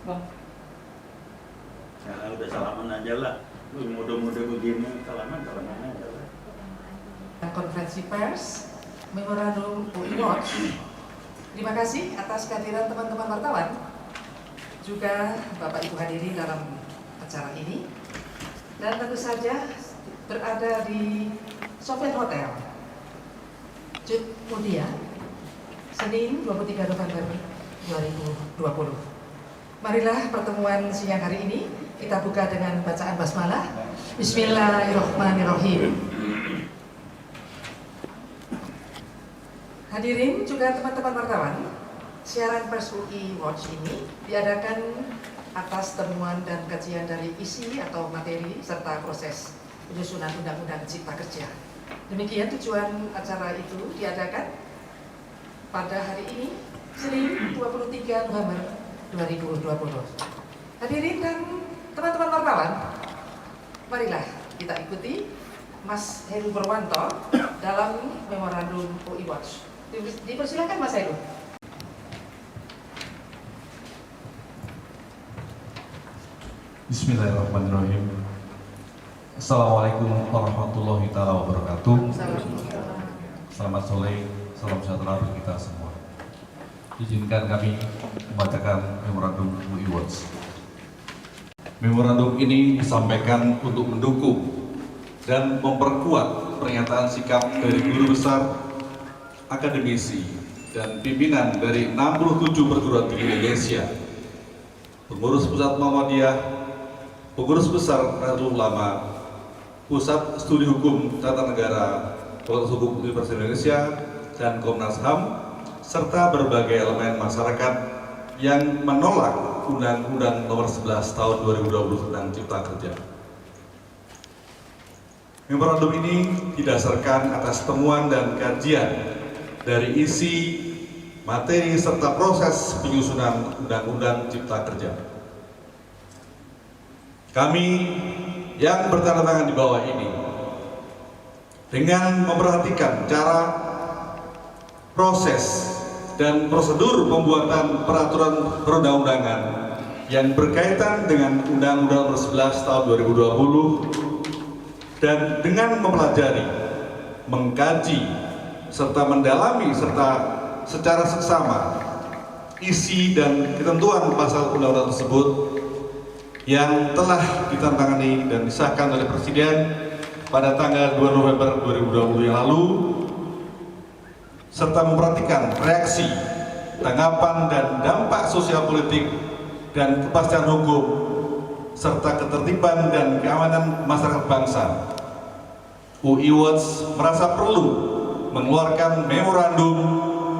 Bang. Ya udah salaman aja lah. Lu muda-muda begini salaman aja lah. Konferensi pers Memorandum UI Watch. Terima kasih atas kehadiran teman-teman wartawan, juga Bapak Ibu hadirin dalam acara ini, dan tentu saja berada di Sofian Hotel, Cut Mudia, Senin 23 November 2020. Marilah pertemuan siang hari ini kita buka dengan bacaan basmalah. Bismillahirrahmanirrahim. Hadirin juga teman-teman wartawan, siaran pers UI Watch ini diadakan atas temuan dan kajian dari isi atau materi serta proses penyusunan Undang-Undang Cipta Kerja. Demikian tujuan acara itu diadakan pada hari ini, Senin 23 November 2020. Hadirin dan teman-teman wartawan, marilah kita ikuti Mas Heru Purwanto dalam Memorandum UI Watch. Dipersilakan Mas Heru. Bismillahirrahmanirrahim. Assalamualaikum warahmatullahi wabarakatuh. Selamat sore, salam sejahtera bagi kita semua. Izinkan kami membacakan Memorandum UI Watch. Memorandum ini disampaikan untuk mendukung dan memperkuat pernyataan sikap dari guru besar, akademisi, dan pimpinan dari 67 perguruan tinggi Indonesia, pengurus pusat Muhammadiyah, pengurus besar Nahdlatul Ulama, Pusat Studi Hukum Tata Negara, Fakultas Hukum Universitas Indonesia, dan Komnas HAM, serta berbagai elemen masyarakat yang menolak Undang-Undang Nomor 11 Tahun 2020 tentang Cipta Kerja. Memorandum ini didasarkan atas temuan dan kajian dari isi, materi, serta proses penyusunan Undang-Undang Cipta Kerja. Kami yang bertanda tangan di bawah ini, dengan memperhatikan cara, proses, dan prosedur pembuatan peraturan perundang-undangan yang berkaitan dengan Undang-Undang Nomor 11 Tahun 2020, dan dengan mempelajari, mengkaji, serta mendalami serta secara seksama isi dan ketentuan pasal undang-undang tersebut yang telah ditandatangani dan disahkan oleh Presiden pada tanggal 2 November 2020 yang lalu, serta memperhatikan reaksi, tanggapan, dan dampak sosial politik dan kepastian hukum serta ketertiban dan keamanan masyarakat bangsa, UI Watch merasa perlu mengeluarkan memorandum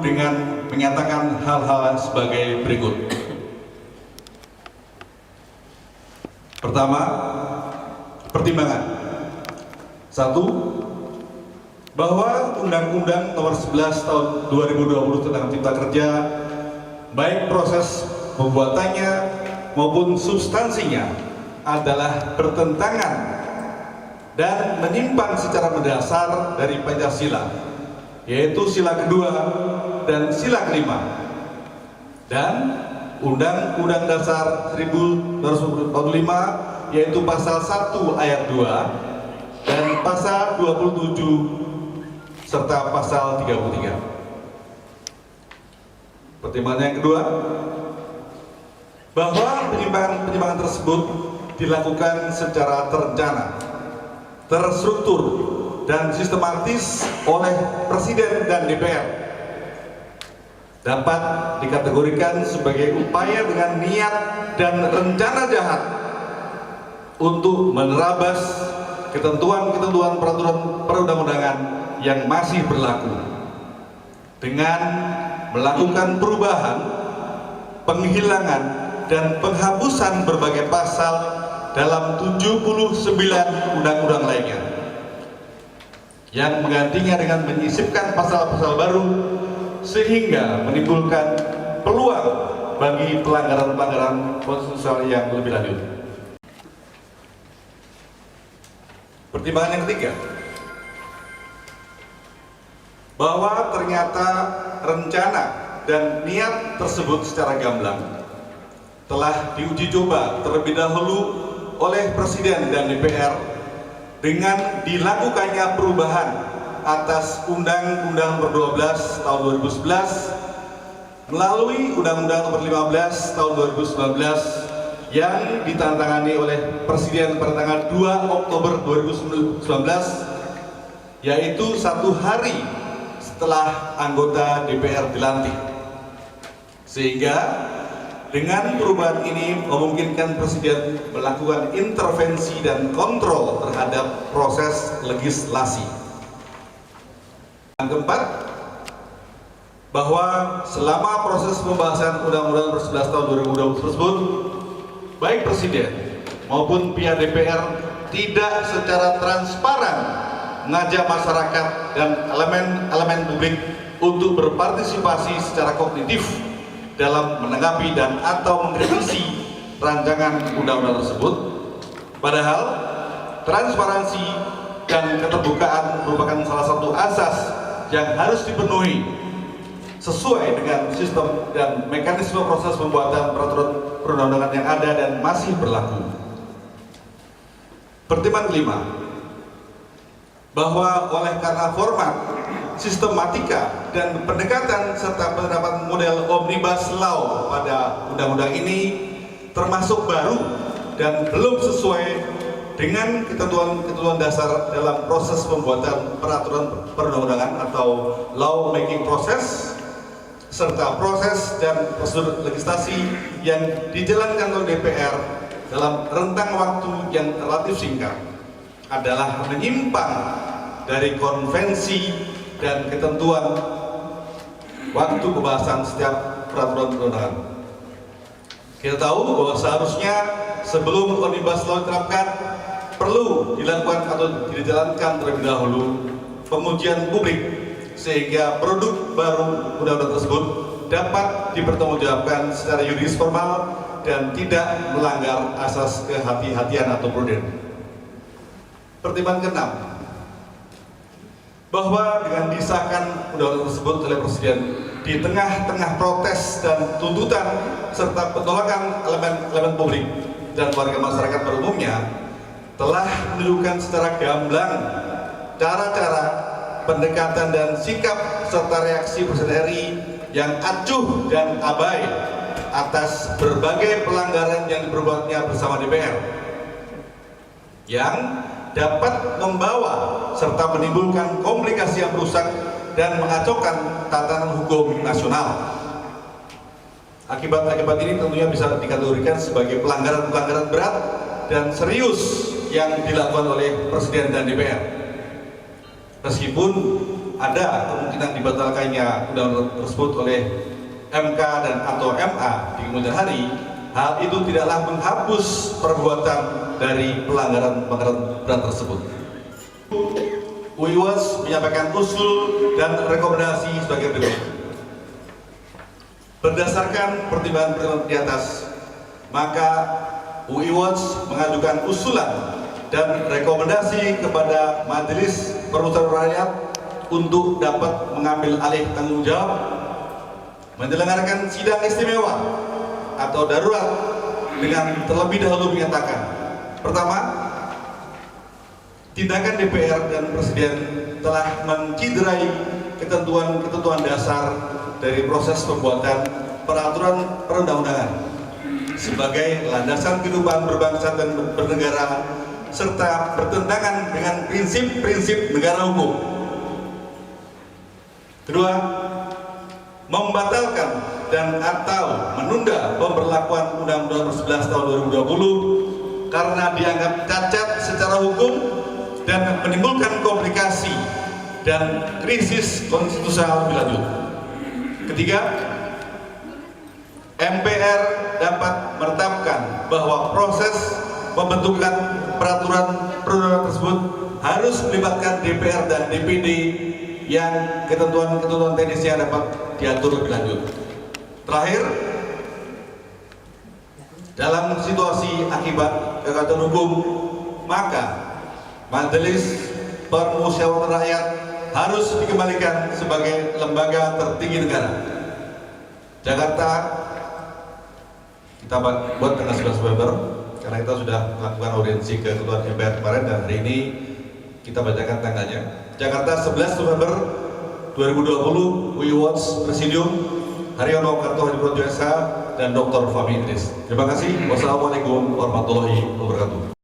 dengan menyatakan hal-hal sebagai berikut. Pertama, pertimbangan. 1. Bahwa Undang-Undang Nomor 11 Tahun 2020 tentang Cipta Kerja, baik proses pembuatannya maupun substansinya, adalah bertentangan dan menyimpang secara mendasar dari Pancasila, yaitu sila kedua dan sila kelima, dan Undang-Undang Dasar 1945, yaitu pasal 1 ayat 2 dan pasal 27 serta pasal 33. Pertimbangan yang kedua, bahwa penyimpangan tersebut dilakukan secara terencana, terstruktur, dan sistematis oleh Presiden dan DPR, dapat dikategorikan sebagai upaya dengan niat dan rencana jahat untuk menerabas ketentuan-ketentuan peraturan perundang-undangan yang masih berlaku dengan melakukan perubahan, penghilangan, dan penghapusan berbagai pasal dalam 79 undang-undang lainnya, yang menggantinya dengan menyisipkan pasal-pasal baru sehingga menimbulkan peluang bagi pelanggaran-pelanggaran konstitusional yang lebih lanjut. Pertimbangan yang ketiga, bahwa ternyata rencana dan niat tersebut secara gamblang telah diuji coba terlebih dahulu oleh Presiden dan DPR dengan dilakukannya perubahan atas Undang-Undang Nomor 12 Tahun 2011 melalui Undang-Undang Nomor 15 Tahun 2019 yang ditandatangani oleh Presiden pada tanggal 2 Oktober 2019, yaitu 1 hari setelah anggota DPR dilantik. Sehingga dengan perubahan ini memungkinkan Presiden melakukan intervensi dan kontrol terhadap proses legislasi. Yang keempat, bahwa selama proses pembahasan Undang-Undang Nomor 11 Tahun 2020 tersebut, baik Presiden maupun pihak DPR tidak secara transparan mengajak masyarakat dan elemen publik untuk berpartisipasi secara kognitif dalam menanggapi dan atau mengkritisi rancangan undang-undang tersebut. Padahal transparansi dan keterbukaan merupakan salah satu asas yang harus dipenuhi sesuai dengan sistem dan mekanisme proses pembuatan peraturan perundang-undangan yang ada dan masih berlaku. Pertimbangan kelima, bahwa oleh karena format, sistematika, dan pendekatan serta penerapan model omnibus law pada undang-undang ini termasuk baru dan belum sesuai dengan ketentuan dasar dalam proses pembuatan peraturan perundang-undangan atau law making process, serta proses dan prosedur legislasi yang dijalankan oleh DPR dalam rentang waktu yang relatif singkat adalah menyimpang dari konvensi dan ketentuan waktu pembahasan setiap peraturan perundangan. Kita tahu bahwa seharusnya sebelum omnibus law diterapkan perlu dilakukan atau dijalankan terlebih dahulu pengujian publik sehingga produk baru undang-undang tersebut dapat dipertanggungjawabkan secara yuridis formal dan tidak melanggar asas kehati-hatian atau prudent. Pertimbangan keenam, bahwa dengan disahkan undang-undang tersebut oleh Presiden di tengah-tengah protes dan tuntutan serta penolakan elemen publik dan warga masyarakat pada umumnya, telah menunjukkan secara gamblang cara-cara, pendekatan dan sikap serta reaksi Presiden RI yang acuh dan abai atas berbagai pelanggaran yang diperbuatnya bersama DPR, yang dapat membawa serta menimbulkan komplikasi yang merusak dan mengacaukan tatanan hukum nasional. Akibat-akibat ini tentunya bisa dikategorikan sebagai pelanggaran-pelanggaran berat dan serius yang dilakukan oleh Presiden dan DPR. Meskipun ada kemungkinan dibatalkannya undang-undang tersebut oleh MK dan atau MA di kemudian hari, hal itu tidaklah menghapus perbuatan dari pelanggaran-pelanggaran berat tersebut. UIWAS menyampaikan usul dan rekomendasi sebagai berikut. Berdasarkan pertimbangan di atas, maka UIWAS mengajukan usulan dan rekomendasi kepada Majelis Permusyawaratan Rakyat untuk dapat mengambil alih tanggung jawab menyelenggarakan sidang istimewa atau darurat dengan terlebih dahulu menyatakan: pertama, tindakan DPR dan Presiden telah menciderai ketentuan dasar dari proses pembuatan peraturan perundang-undangan sebagai landasan kehidupan berbangsa dan bernegara, serta bertentangan dengan prinsip-prinsip negara hukum. Kedua, membatalkan dan atau menunda pemberlakuan Undang-Undang Nomor 11 Tahun 2020 karena dianggap cacat secara hukum dan menimbulkan komplikasi dan krisis konstitusional lebih lanjut. Ketiga, MPR dapat menetapkan bahwa proses pembentukan peraturan perundang-undangan tersebut harus melibatkan DPR dan DPD yang ketentuan-ketentuan teknisnya dapat diatur lebih lanjut. Terakhir, dalam situasi akibat kegagalan hukum, maka Majelis Permusyawaratan Rakyat harus dikembalikan sebagai lembaga tertinggi negara. Jakarta, kita buat tanggal 11 November karena kita sudah melakukan audiensi ke Ketua MPR kemarin dan hari ini kita bacakan tanggalnya. Jakarta 11 November 2020, We Watch Presidium, Haryono Kartohadipurwo SH dan Dr. Fahmi Idris. Terima kasih. Wassalamualaikum warahmatullahi wabarakatuh.